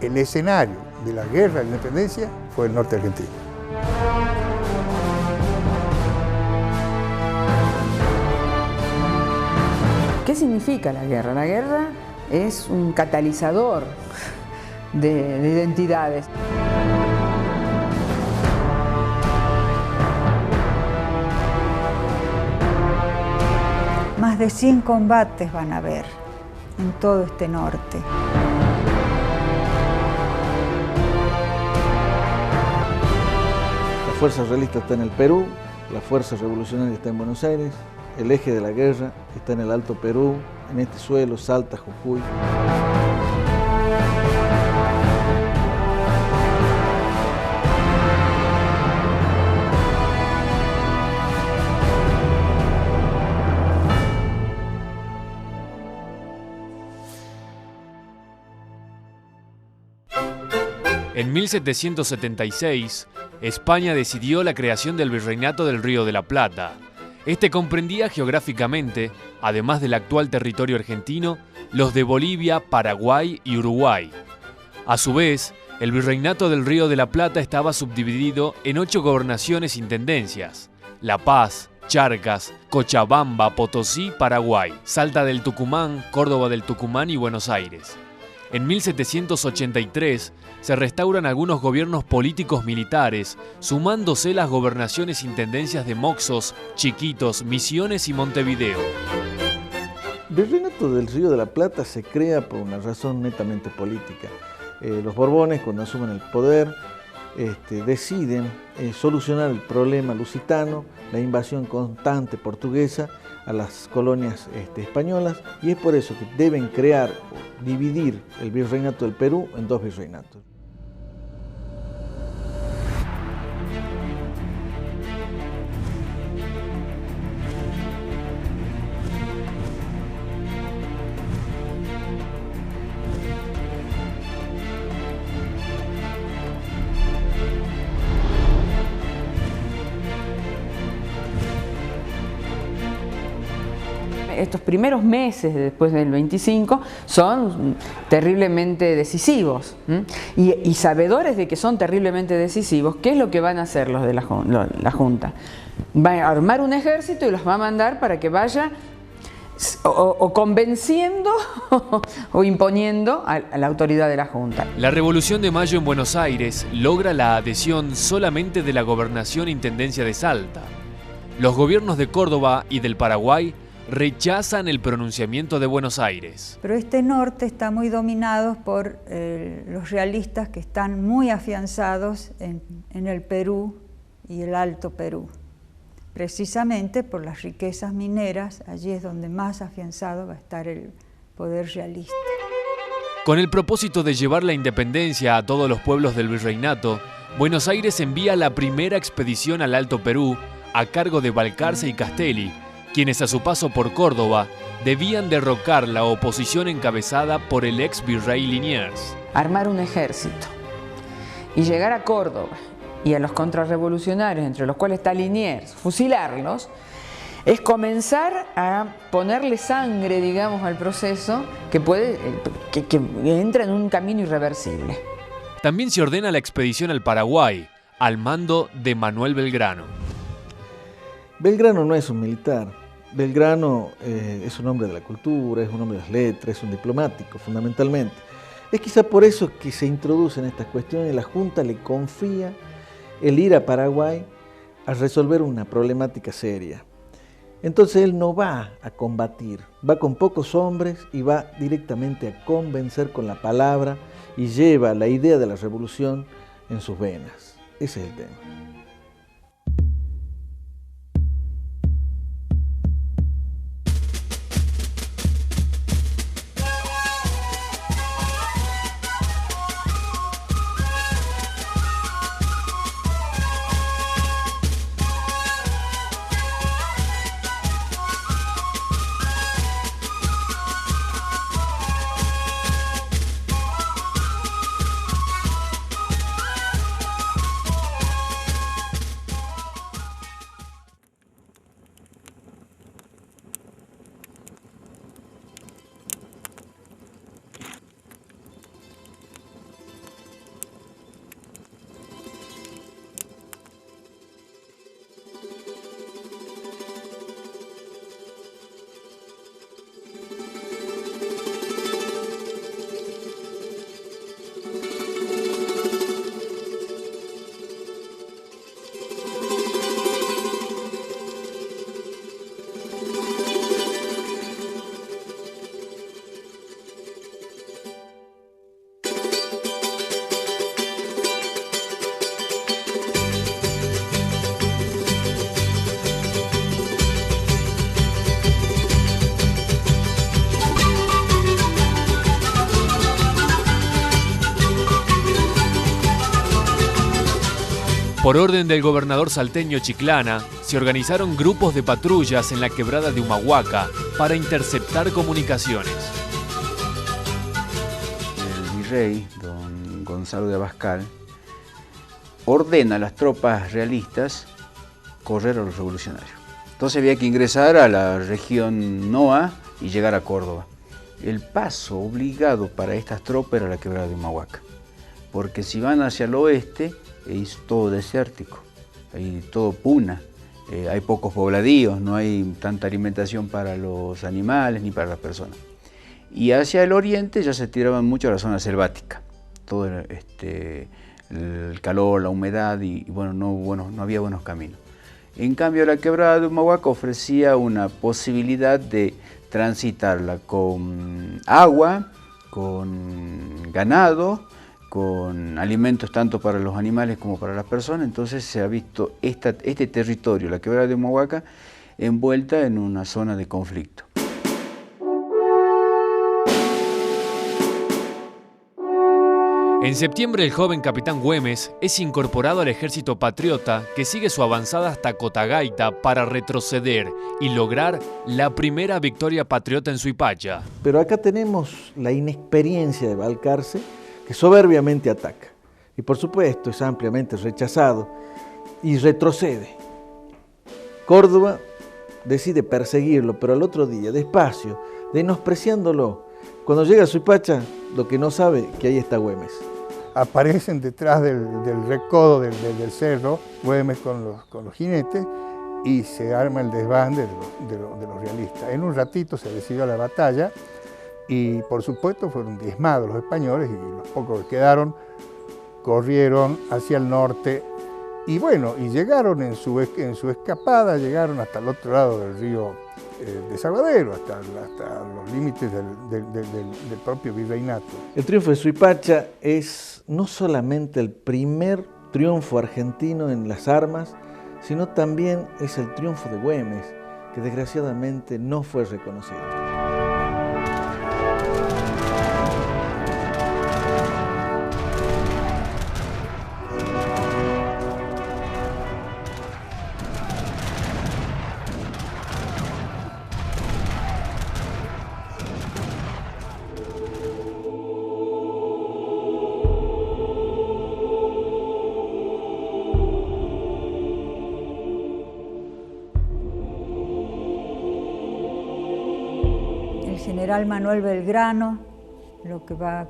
el escenario de la guerra de la independencia fue el norte argentino. ¿Qué significa la guerra? La guerra es un catalizador de identidades. Más de 100 combates van a haber en todo este norte. La fuerza realista está en el Perú, la fuerza revolucionaria está en Buenos Aires, el eje de la guerra está en el Alto Perú, en este suelo, Salta, Jujuy. En 1776, España decidió la creación del Virreinato del Río de la Plata. Este comprendía geográficamente, además del actual territorio argentino, los de Bolivia, Paraguay y Uruguay. A su vez, el Virreinato del Río de la Plata estaba subdividido en 8 gobernaciones-intendencias: La Paz, Charcas, Cochabamba, Potosí, Paraguay, Salta del Tucumán, Córdoba del Tucumán y Buenos Aires. En 1783 se restauran algunos gobiernos políticos militares, sumándose las gobernaciones-intendencias de Moxos, Chiquitos, Misiones y Montevideo. El Virreinato del Río de la Plata se crea por una razón netamente política. Los Borbones, cuando asumen el poder, deciden solucionar el problema lusitano, la invasión constante portuguesa a las colonias españolas, y es por eso que deben crear o dividir el Virreinato del Perú en 2 virreinatos. Estos primeros meses después del 25 son terriblemente decisivos. Y sabedores de que son terriblemente decisivos, ¿qué es lo que van a hacer los de la Junta? Va a armar un ejército y los va a mandar para que vaya o convenciendo o imponiendo a la autoridad de la Junta. La Revolución de Mayo en Buenos Aires logra la adhesión solamente de la Gobernación e Intendencia de Salta. Los gobiernos de Córdoba y del Paraguay rechazan el pronunciamiento de Buenos Aires. Pero este norte está muy dominado por los realistas, que están muy afianzados en el Perú y el Alto Perú. Precisamente por las riquezas mineras, allí es donde más afianzado va a estar el poder realista. Con el propósito de llevar la independencia a todos los pueblos del virreinato, Buenos Aires envía la primera expedición al Alto Perú a cargo de Balcarce y Castelli, quienes a su paso por Córdoba debían derrocar la oposición encabezada por el ex virrey Liniers. Armar un ejército y llegar a Córdoba y a los contrarrevolucionarios, entre los cuales está Liniers, fusilarlos, es comenzar a ponerle sangre, digamos, al proceso que entra en un camino irreversible. También se ordena la expedición al Paraguay, al mando de Manuel Belgrano. Belgrano no es un militar. Belgrano es un hombre de la cultura, es un hombre de las letras, es un diplomático fundamentalmente. Es quizá por eso que se introducen estas cuestiones y la Junta le confía el ir a Paraguay a resolver una problemática seria. Entonces él no va a combatir, va con pocos hombres y va directamente a convencer con la palabra y lleva la idea de la revolución en sus venas. Ese es el tema. Por orden del gobernador salteño Chiclana, se organizaron grupos de patrullas en la quebrada de Humahuaca para interceptar comunicaciones. El virrey, don Gonzalo de Abascal, ordena a las tropas realistas correr a los revolucionarios. Entonces había que ingresar a la región Noa y llegar a Córdoba. El paso obligado para estas tropas era la quebrada de Humahuaca, porque si van hacia el oeste es todo desértico, hay todo puna, hay pocos pobladíos, no hay tanta alimentación para los animales ni para las personas. Y hacia el oriente ya se tiraban mucho a la zona selvática, todo el calor, la humedad y bueno, no había buenos caminos. En cambio, la quebrada de Humahuaca ofrecía una posibilidad de transitarla con agua, con ganado, con alimentos tanto para los animales como para las personas. Entonces se ha visto este territorio, la quebrada de Humahuaca, envuelta en una zona de conflicto. En septiembre, el joven capitán Güemes es incorporado al ejército patriota que sigue su avanzada hasta Cotagaita para retroceder y lograr la primera victoria patriota en Suipacha. Pero acá tenemos la inexperiencia de Balcarce, que soberbiamente ataca. Y por supuesto es ampliamente rechazado y retrocede. Córdoba decide perseguirlo, pero al otro día, despacio, menospreciándolo. Cuando llega a Suipacha, lo que no sabe que ahí está Güemes. Aparecen detrás del recodo del cerro, Güemes con los jinetes, y se arma el desbande de los realistas. En un ratito se decidió la batalla y por supuesto fueron diezmados los españoles y los pocos que quedaron corrieron hacia el norte y bueno, y llegaron en su escapada, llegaron hasta el otro lado del río Desaguadero, hasta los límites del propio virreinato. El triunfo de Suipacha es no solamente el primer triunfo argentino en las armas, sino también es el triunfo de Güemes, que desgraciadamente no fue reconocido. General Manuel Belgrano lo que va a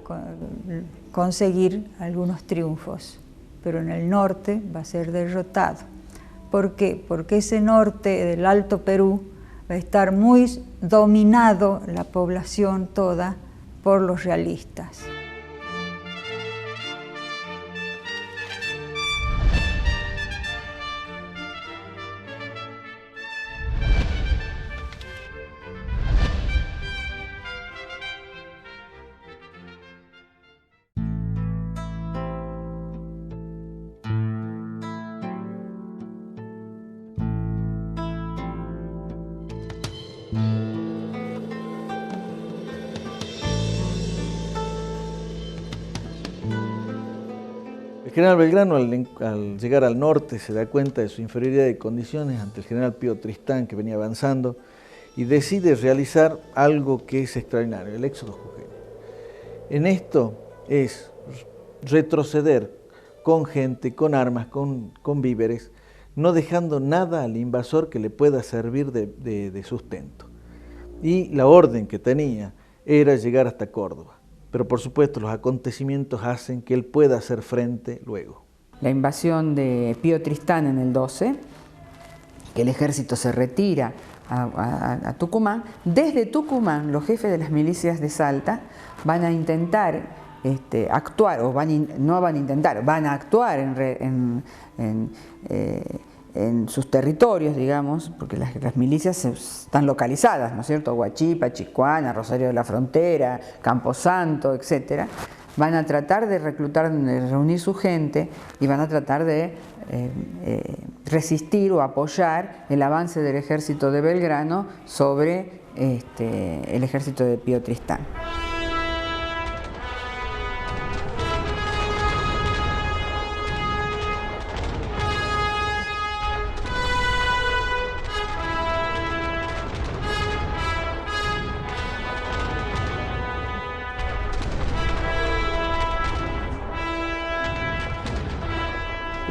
conseguir algunos triunfos, pero en el norte va a ser derrotado. ¿Por qué? Porque ese norte del Alto Perú va a estar muy dominado, la población toda, por los realistas. El general Belgrano, al llegar al norte, se da cuenta de su inferioridad de condiciones ante el general Pío Tristán, que venía avanzando, y decide realizar algo que es extraordinario, el éxodo jujeño. En esto es retroceder con gente, con armas, con víveres, no dejando nada al invasor que le pueda servir de sustento. Y la orden que tenía era llegar hasta Córdoba. Pero por supuesto los acontecimientos hacen que él pueda hacer frente luego. La invasión de Pío Tristán en el 12, que el ejército se retira a Tucumán. Desde Tucumán, los jefes de las milicias de Salta van a intentar actuar, o van a actuar en sus territorios, digamos, porque las milicias están localizadas, ¿no es cierto? Huachipa, Chicuana, Rosario de la Frontera, Camposanto, etc. Van a tratar de reclutar, de reunir su gente y van a tratar de resistir o apoyar el avance del ejército de Belgrano sobre el ejército de Pío Tristán.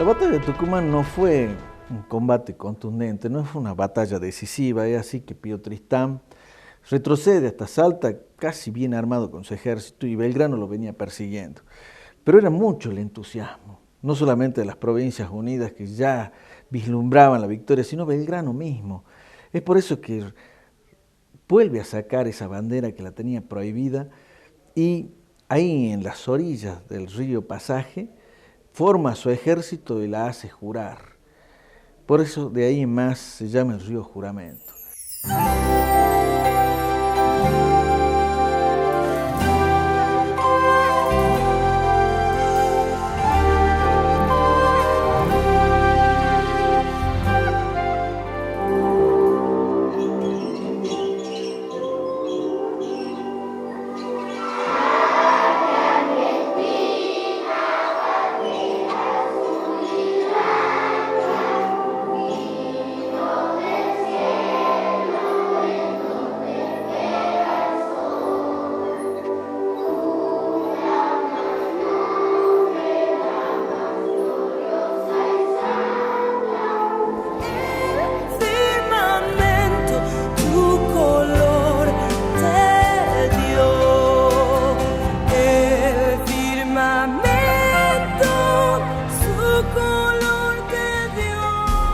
La batalla de Tucumán no fue un combate contundente, no fue una batalla decisiva, es así que Pío Tristán retrocede hasta Salta casi bien armado con su ejército y Belgrano lo venía persiguiendo. Pero era mucho el entusiasmo, no solamente de las Provincias Unidas que ya vislumbraban la victoria, sino Belgrano mismo. Es por eso que vuelve a sacar esa bandera que la tenía prohibida y ahí en las orillas del río Pasaje forma su ejército y la hace jurar. Por eso de ahí en más se llama el río Juramento.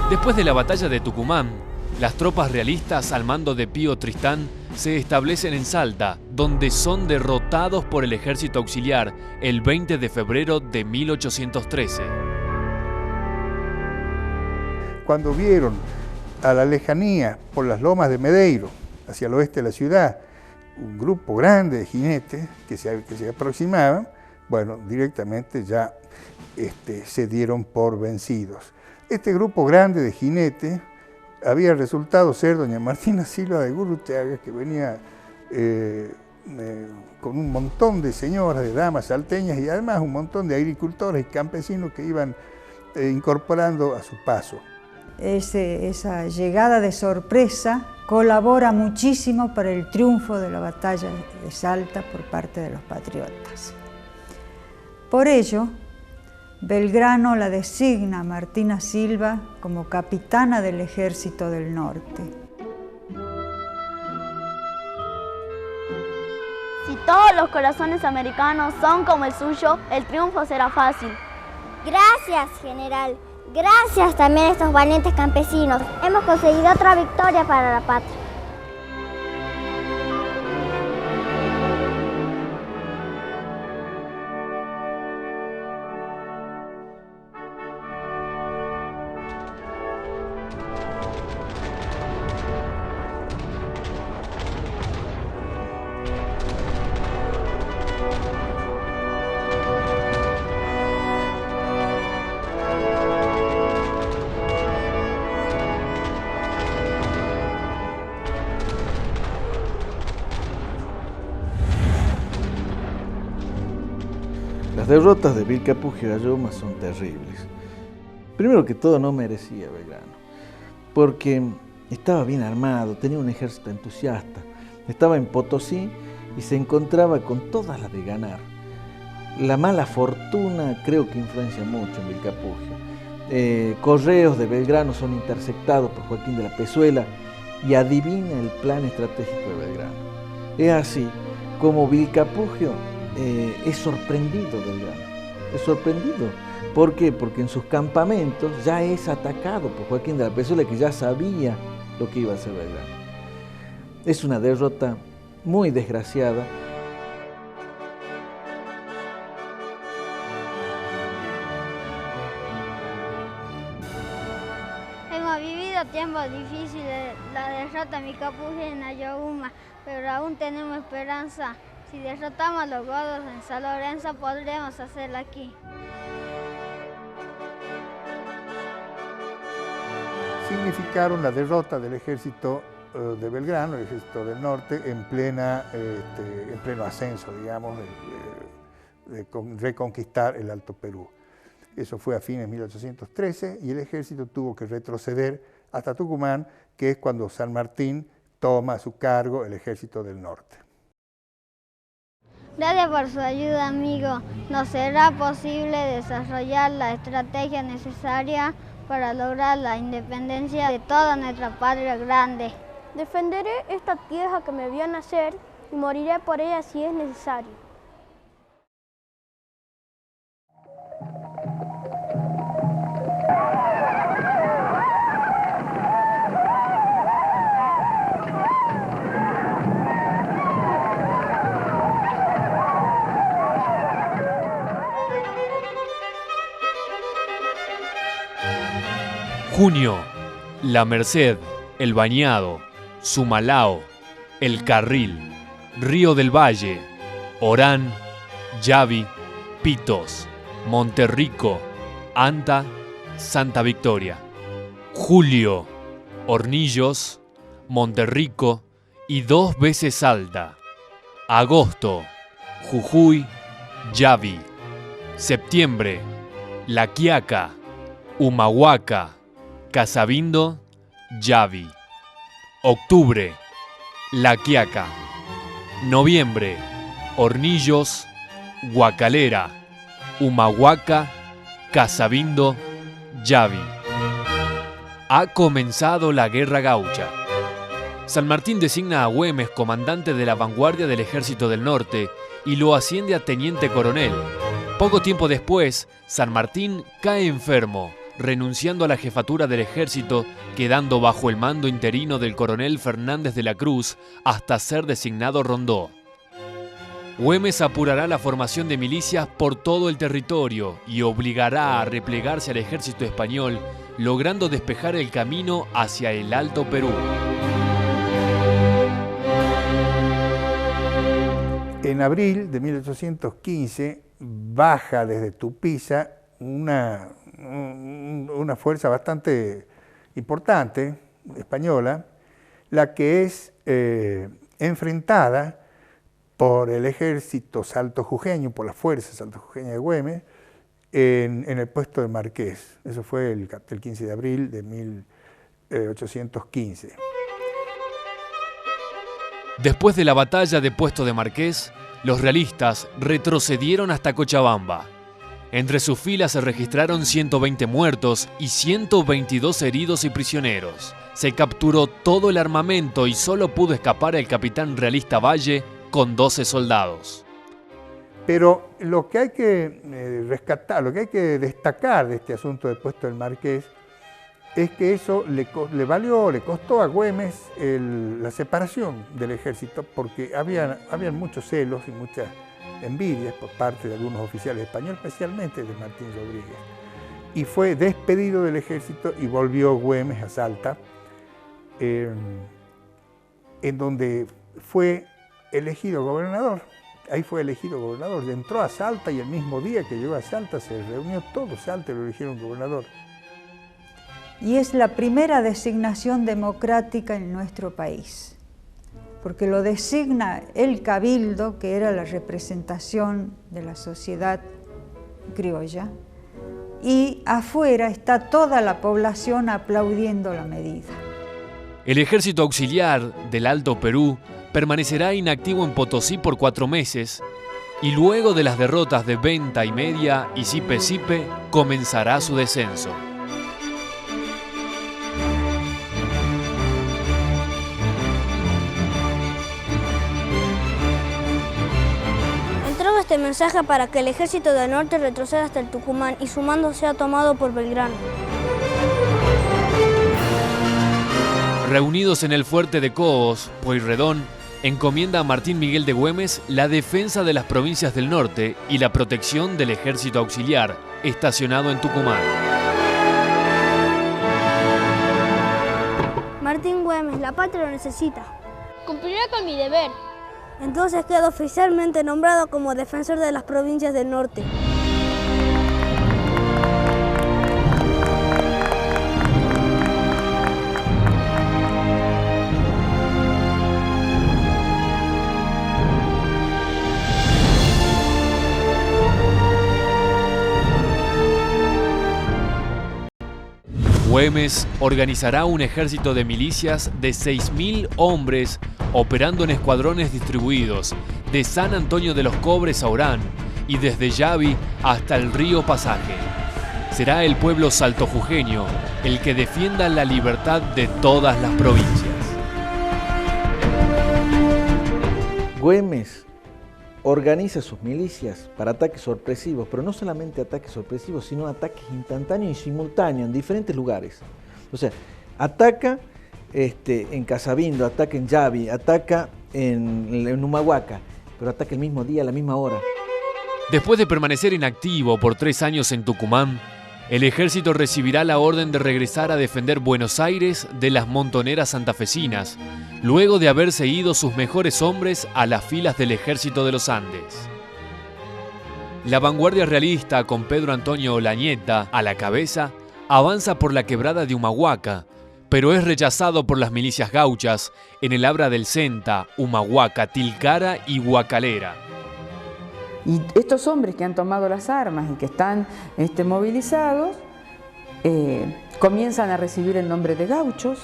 Después de la batalla de Tucumán, las tropas realistas al mando de Pío Tristán se establecen en Salta, donde son derrotados por el ejército auxiliar el 20 de febrero de 1813. Cuando vieron a la lejanía, por las lomas de Medeiro, hacia el oeste de la ciudad, un grupo grande de jinetes que se aproximaban, bueno, directamente ya se dieron por vencidos. Este grupo grande de jinetes había resultado ser doña Martina Silva de Gurruchaga, que venía con un montón de señoras, de damas salteñas y además un montón de agricultores y campesinos que iban incorporando a su paso. Esa llegada de sorpresa colabora muchísimo para el triunfo de la batalla de Salta por parte de los patriotas. Por ello, Belgrano la designa a Martina Silva como capitana del Ejército del Norte. Si todos los corazones americanos son como el suyo, el triunfo será fácil. Gracias, general. Gracias también a estos valientes campesinos. Hemos conseguido otra victoria para la patria. Las derrotas de Vilcapugio y Ayohuma son terribles. Primero que todo no merecía Belgrano, porque estaba bien armado, tenía un ejército entusiasta, estaba en Potosí y se encontraba con todas las de ganar. La mala fortuna creo que influencia mucho en Vilcapugio. Correos de Belgrano son interceptados por Joaquín de la Pezuela y adivina el plan estratégico de Belgrano. Es así como Vilcapugio es sorprendido Belgrano, es sorprendido. ¿Por qué? Porque en sus campamentos ya es atacado por Joaquín de la Pezuela, que ya sabía lo que iba a hacer Belgrano. Es una derrota muy desgraciada. Hemos vivido tiempos difíciles, la derrota de Vilcapugio en Ayohuma, pero aún tenemos esperanza. Si derrotamos a los godos en San Lorenzo, podremos hacerlo aquí. Significaron la derrota del ejército de Belgrano, el ejército del norte, en pleno ascenso, digamos, de reconquistar el Alto Perú. Eso fue a fines de 1813 y el ejército tuvo que retroceder hasta Tucumán, que es cuando San Martín toma a su cargo el ejército del norte. Gracias por su ayuda, amigo. Nos será posible desarrollar la estrategia necesaria para lograr la independencia de toda nuestra patria grande. Defenderé esta tierra que me vio nacer y moriré por ella si es necesario. Junio, La Merced, El Bañado, Sumalao, El Carril, Río del Valle, Orán, Yavi, Pitos, Monterrico, Anta, Santa Victoria. Julio, Hornillos, Monterrico y 2 veces Salta. Agosto, Jujuy, Yavi. Septiembre, La Quiaca, Humahuaca, Casabindo, Yavi. Octubre, La Quiaca. Noviembre, Hornillos, Guacalera, Humahuaca, Casabindo, Yavi. Ha comenzado la Guerra Gaucha. San Martín designa a Güemes comandante de la vanguardia del Ejército del Norte y lo asciende a teniente coronel. Poco tiempo después, San Martín cae enfermo, renunciando a la jefatura del ejército, quedando bajo el mando interino del coronel Fernández de la Cruz hasta ser designado Rondó. Güemes apurará la formación de milicias por todo el territorio y obligará a replegarse al ejército español, logrando despejar el camino hacia el Alto Perú. En abril de 1815 baja desde Tupiza una fuerza bastante importante, española, la que es enfrentada por el ejército saltojujeño, por las fuerzas saltojujeñas de Güemes, en el puesto de Marqués. Eso fue el 15 de abril de 1815. Después de la batalla de Puesto de Marqués, los realistas retrocedieron hasta Cochabamba. Entre sus filas se registraron 120 muertos y 122 heridos y prisioneros. Se capturó todo el armamento y solo pudo escapar el capitán realista Valle con 12 soldados. Pero lo que hay que rescatar, lo que hay que destacar de este asunto de Puesto del Marqués es que eso le costó a Güemes la separación del ejército, porque habían muchos celos y muchas envidias por parte de algunos oficiales españoles, especialmente de Martín Rodríguez. Y fue despedido del ejército y volvió Güemes a Salta, en donde fue elegido gobernador. Ahí fue elegido gobernador. Entró a Salta y el mismo día que llegó a Salta se reunió todo Salta y lo eligieron gobernador. Y es la primera designación democrática en nuestro país, porque lo designa el Cabildo, que era la representación de la sociedad criolla, y afuera está toda la población aplaudiendo la medida. El ejército auxiliar del Alto Perú permanecerá inactivo en Potosí por 4 meses y luego de las derrotas de Venta y Media y Sipe-Sipe comenzará su descenso. Entrego este mensaje para que el ejército del norte retroceda hasta el Tucumán y su mando sea tomado por Belgrano. Reunidos en el fuerte de Cobos, Pueyrredón encomienda a Martín Miguel de Güemes la defensa de las provincias del norte y la protección del ejército auxiliar estacionado en Tucumán. Martín Güemes, la patria lo necesita. Cumpliré con mi deber. Entonces quedo oficialmente nombrado como defensor de las provincias del norte. Güemes organizará un ejército de milicias de 6.000 hombres operando en escuadrones distribuidos, de San Antonio de los Cobres a Orán y desde Yavi hasta el río Pasaje. Será el pueblo saltojujeño el que defienda la libertad de todas las provincias. Güemes organiza sus milicias para ataques sorpresivos, pero no solamente ataques sorpresivos, sino ataques instantáneos y simultáneos en diferentes lugares. O sea, ataca en Casabindo, ataca en Yavi, ataca en Humahuaca, pero ataca el mismo día, a la misma hora. Después de permanecer inactivo por 3 años en Tucumán, el ejército recibirá la orden de regresar a defender Buenos Aires de las montoneras santafesinas, luego de haberse ido sus mejores hombres a las filas del ejército de los Andes. La vanguardia realista, con Pedro Antonio Olañeta a la cabeza, avanza por la quebrada de Humahuaca, pero es rechazado por las milicias gauchas en el Abra del Senta, Humahuaca, Tilcara y Huacalera. Y estos hombres que han tomado las armas y que están movilizados, comienzan a recibir el nombre de gauchos.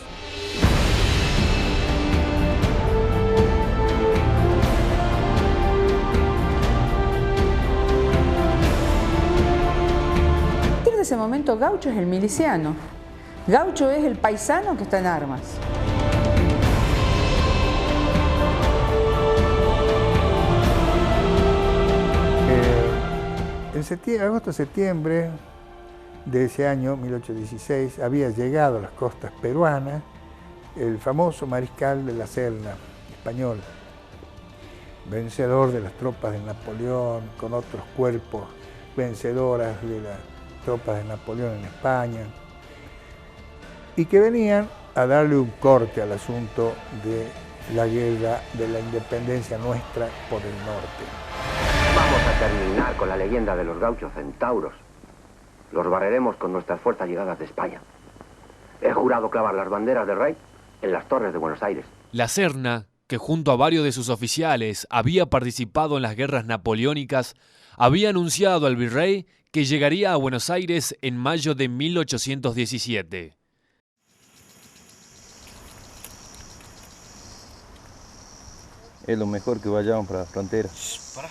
A partir de ese momento, gaucho es el miliciano. Gaucho es el paisano que está en armas. En agosto-septiembre de ese año, 1816, había llegado a las costas peruanas el famoso mariscal de la Serna, español, vencedor de las tropas de Napoleón, con otros cuerpos vencedoras de las tropas de Napoleón en España, y que venían a darle un corte al asunto de la guerra de la independencia nuestra por el norte. Vamos a terminar con la leyenda de los gauchos centauros. Los barreremos con nuestras fuerzas llegadas de España. He jurado clavar las banderas del rey en las torres de Buenos Aires. La Serna, que junto a varios de sus oficiales había participado en las guerras napoleónicas, había anunciado al virrey que llegaría a Buenos Aires en mayo de 1817. Es lo mejor que vayamos para la frontera. Para.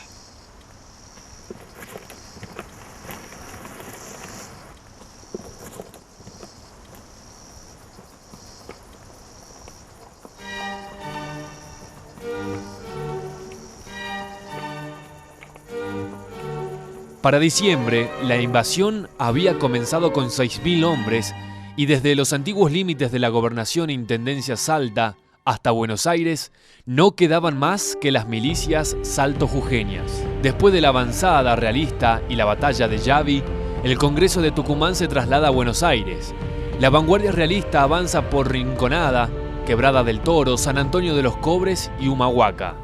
Para diciembre, la invasión había comenzado con 6.000 hombres y desde los antiguos límites de la gobernación e intendencia Salta hasta Buenos Aires no quedaban más que las milicias saltojujeñas. Después de la avanzada realista y la batalla de Yavi, el Congreso de Tucumán se traslada a Buenos Aires. La vanguardia realista avanza por Rinconada, Quebrada del Toro, San Antonio de los Cobres y Humahuaca.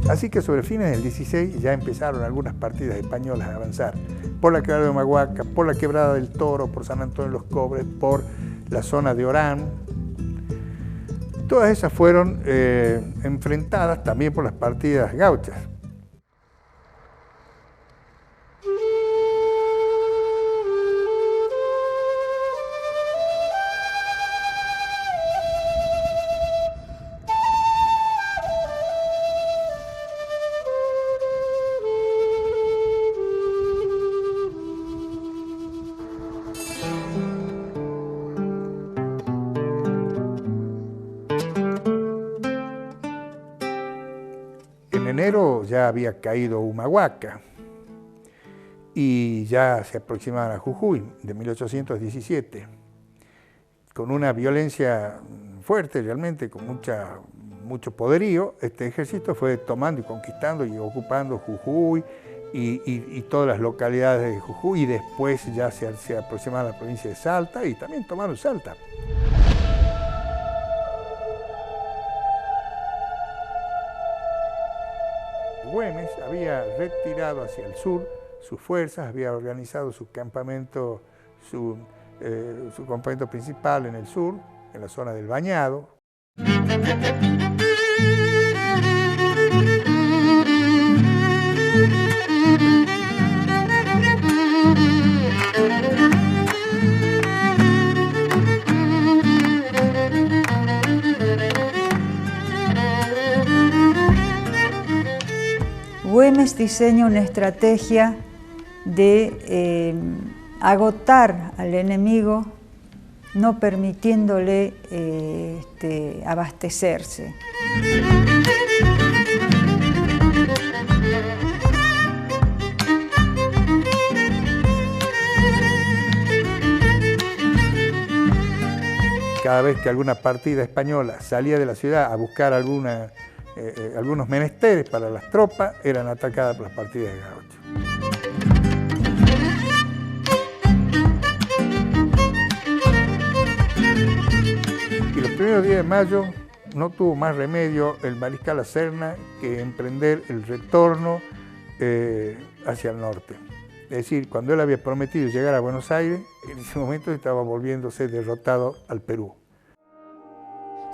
Así que sobre fines del 16 ya empezaron algunas partidas españolas a avanzar por la quebrada de Humahuaca, por la quebrada del Toro, por San Antonio de los Cobres, por la zona de Orán. Todas esas fueron enfrentadas también por las partidas gauchas. En enero ya había caído Humahuaca y ya se aproximaban a Jujuy de 1817, con una violencia fuerte realmente, con mucho poderío. Este ejército fue tomando y conquistando y ocupando Jujuy y todas las localidades de Jujuy, y después ya se aproximaban a la provincia de Salta y también tomaron Salta. Güemes había retirado hacia el sur sus fuerzas, había organizado su campamento, su campamento principal en el sur, en la zona del Bañado. Güemes diseña una estrategia de agotar al enemigo, no permitiéndole abastecerse. Cada vez que alguna partida española salía de la ciudad a buscar algunos menesteres para las tropas, eran atacadas por las partidas de gauchos. Y los primeros días de mayo no tuvo más remedio el mariscal La Serna que emprender el retorno hacia el norte. Es decir, cuando él había prometido llegar a Buenos Aires, en ese momento estaba volviéndose derrotado al Perú.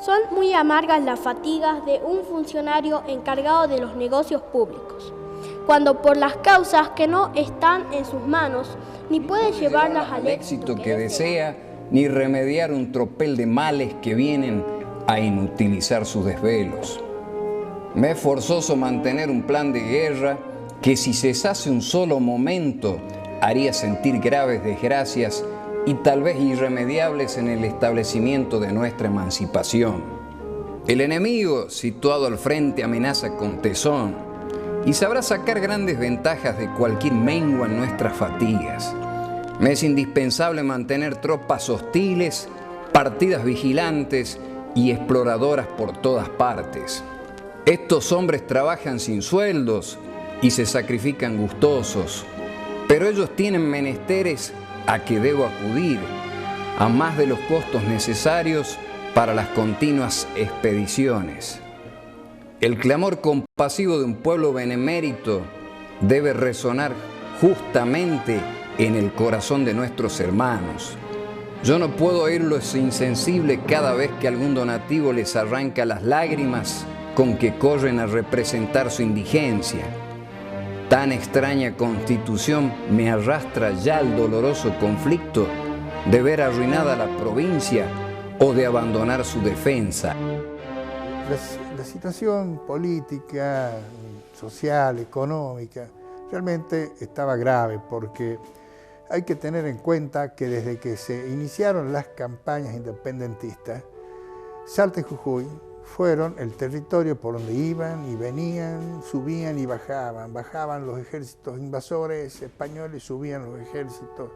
Son muy amargas las fatigas de un funcionario encargado de los negocios públicos, cuando por las causas que no están en sus manos, ni puede llevarlas al éxito que desea, ni remediar un tropel de males que vienen a inutilizar sus desvelos. Me es forzoso mantener un plan de guerra que si cesase un solo momento haría sentir graves desgracias y tal vez irremediables en el establecimiento de nuestra emancipación. El enemigo, situado al frente, amenaza con tesón y sabrá sacar grandes ventajas de cualquier mengua en nuestras fatigas. Me es indispensable mantener tropas hostiles, partidas vigilantes y exploradoras por todas partes. Estos hombres trabajan sin sueldos y se sacrifican gustosos, pero ellos tienen menesteres a que debo acudir, a más de los costos necesarios para las continuas expediciones. El clamor compasivo de un pueblo benemérito debe resonar justamente en el corazón de nuestros hermanos. Yo no puedo oírlos insensible cada vez que algún donativo les arranca las lágrimas con que corren a representar su indigencia. Tan extraña constitución me arrastra ya al doloroso conflicto de ver arruinada la provincia o de abandonar su defensa. La situación política, social, económica, realmente estaba grave porque hay que tener en cuenta que desde que se iniciaron las campañas independentistas, Salta y Jujuy fueron el territorio por donde iban y venían, subían y bajaban. Bajaban los ejércitos invasores españoles, subían los ejércitos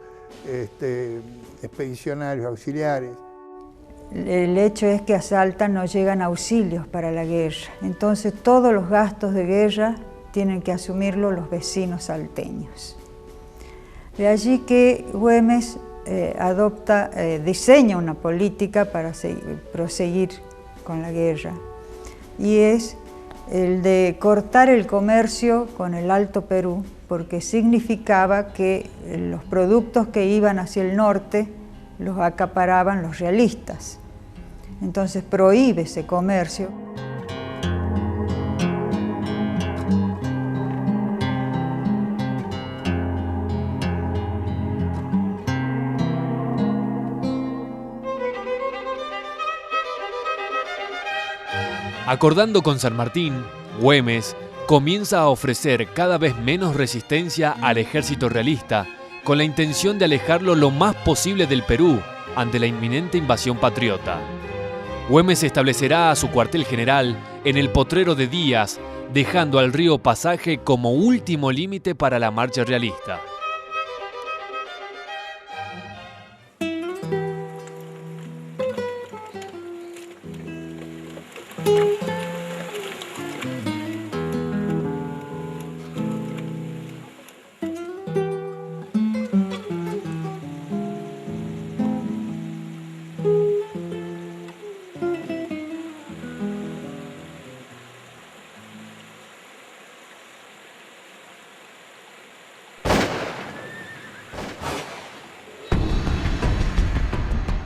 expedicionarios, auxiliares. El hecho es que a Salta no llegan auxilios para la guerra. Entonces todos los gastos de guerra tienen que asumirlo los vecinos salteños. De allí que Güemes diseña una política para proseguir con la guerra, y es el de cortar el comercio con el Alto Perú, porque significaba que los productos que iban hacia el norte los acaparaban los realistas. Entonces prohíbe ese comercio. Acordando con San Martín, Güemes comienza a ofrecer cada vez menos resistencia al ejército realista, con la intención de alejarlo lo más posible del Perú ante la inminente invasión patriota. Güemes establecerá su cuartel general en el Potrero de Díaz, dejando al río Pasaje como último límite para la marcha realista.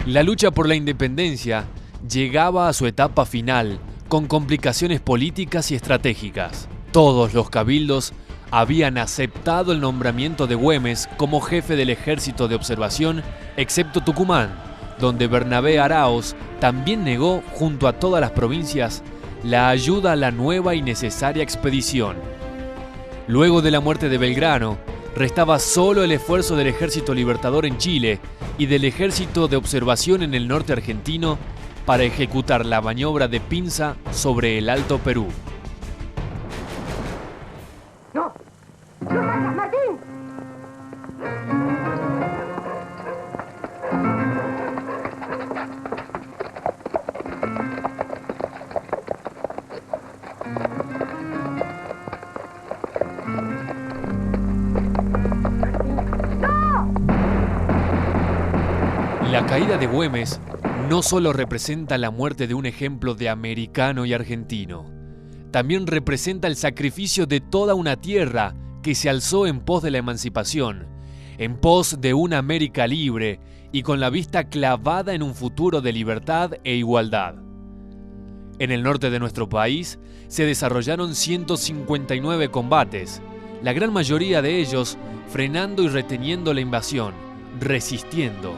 La lucha por la independencia llegaba a su etapa final, con complicaciones políticas y estratégicas. Todos los cabildos habían aceptado el nombramiento de Güemes como jefe del ejército de observación, excepto Tucumán, donde Bernabé Araoz también negó, junto a todas las provincias, la ayuda a la nueva y necesaria expedición. Luego de la muerte de Belgrano, restaba solo el esfuerzo del Ejército Libertador en Chile y del Ejército de Observación en el norte argentino para ejecutar la maniobra de pinza sobre el Alto Perú. ¡No! ¡No salgas, Martín! La caída de Güemes no solo representa la muerte de un ejemplo de americano y argentino, también representa el sacrificio de toda una tierra que se alzó en pos de la emancipación, en pos de una América libre y con la vista clavada en un futuro de libertad e igualdad. En el norte de nuestro país se desarrollaron 159 combates, la gran mayoría de ellos frenando y reteniendo la invasión, resistiendo,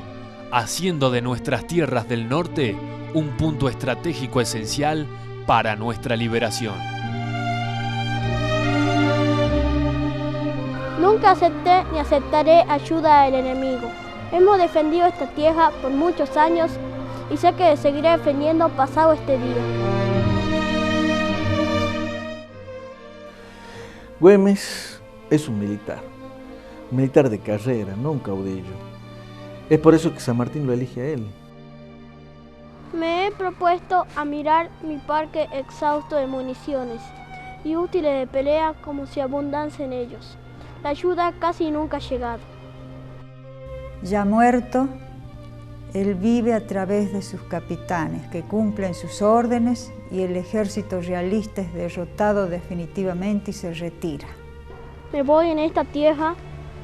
haciendo de nuestras tierras del norte un punto estratégico esencial para nuestra liberación. Nunca acepté ni aceptaré ayuda del enemigo. Hemos defendido esta tierra por muchos años y sé que seguiré defendiendo pasado este día. Güemes es un militar de carrera, no un caudillo. Es por eso que San Martín lo elige a él. Me he propuesto a mirar mi parque exhausto de municiones y útiles de pelea como si abundasen ellos. La ayuda casi nunca ha llegado. Ya muerto, él vive a través de sus capitanes que cumplen sus órdenes y el ejército realista es derrotado definitivamente y se retira. Me voy en esta tierra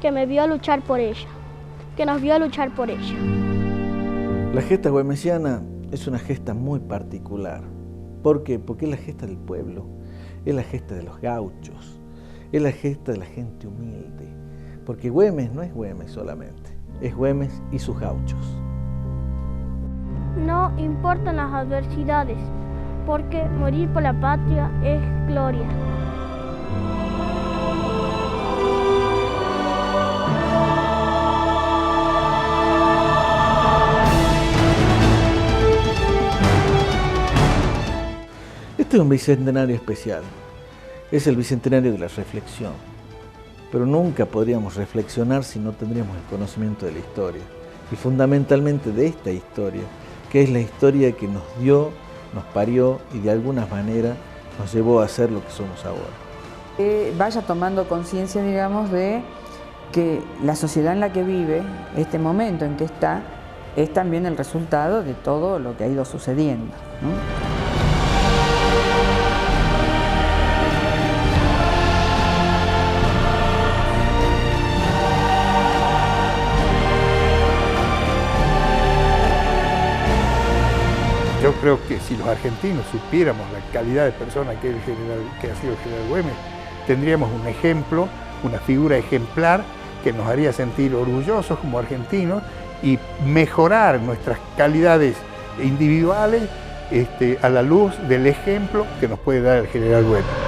que me vio luchar por ella, que nos vio luchar por ella. La gesta güemesiana es una gesta muy particular. ¿Por qué? Porque es la gesta del pueblo, es la gesta de los gauchos, es la gesta de la gente humilde. Porque Güemes no es Güemes solamente, es Güemes y sus gauchos. No importan las adversidades, porque morir por la patria es gloria. Este es un bicentenario especial, es el bicentenario de la reflexión, pero nunca podríamos reflexionar si no tendríamos el conocimiento de la historia, y fundamentalmente de esta historia, que es la historia que nos dio, nos parió y de alguna manera nos llevó a ser lo que somos ahora. Vaya tomando conciencia, digamos, de que la sociedad en la que vive, este momento en que está, es también el resultado de todo lo que ha ido sucediendo, ¿no? Yo creo que si los argentinos supiéramos la calidad de persona que ha sido el general Güemes, tendríamos un ejemplo, una figura ejemplar que nos haría sentir orgullosos como argentinos y mejorar nuestras calidades individuales a la luz del ejemplo que nos puede dar el general Güemes.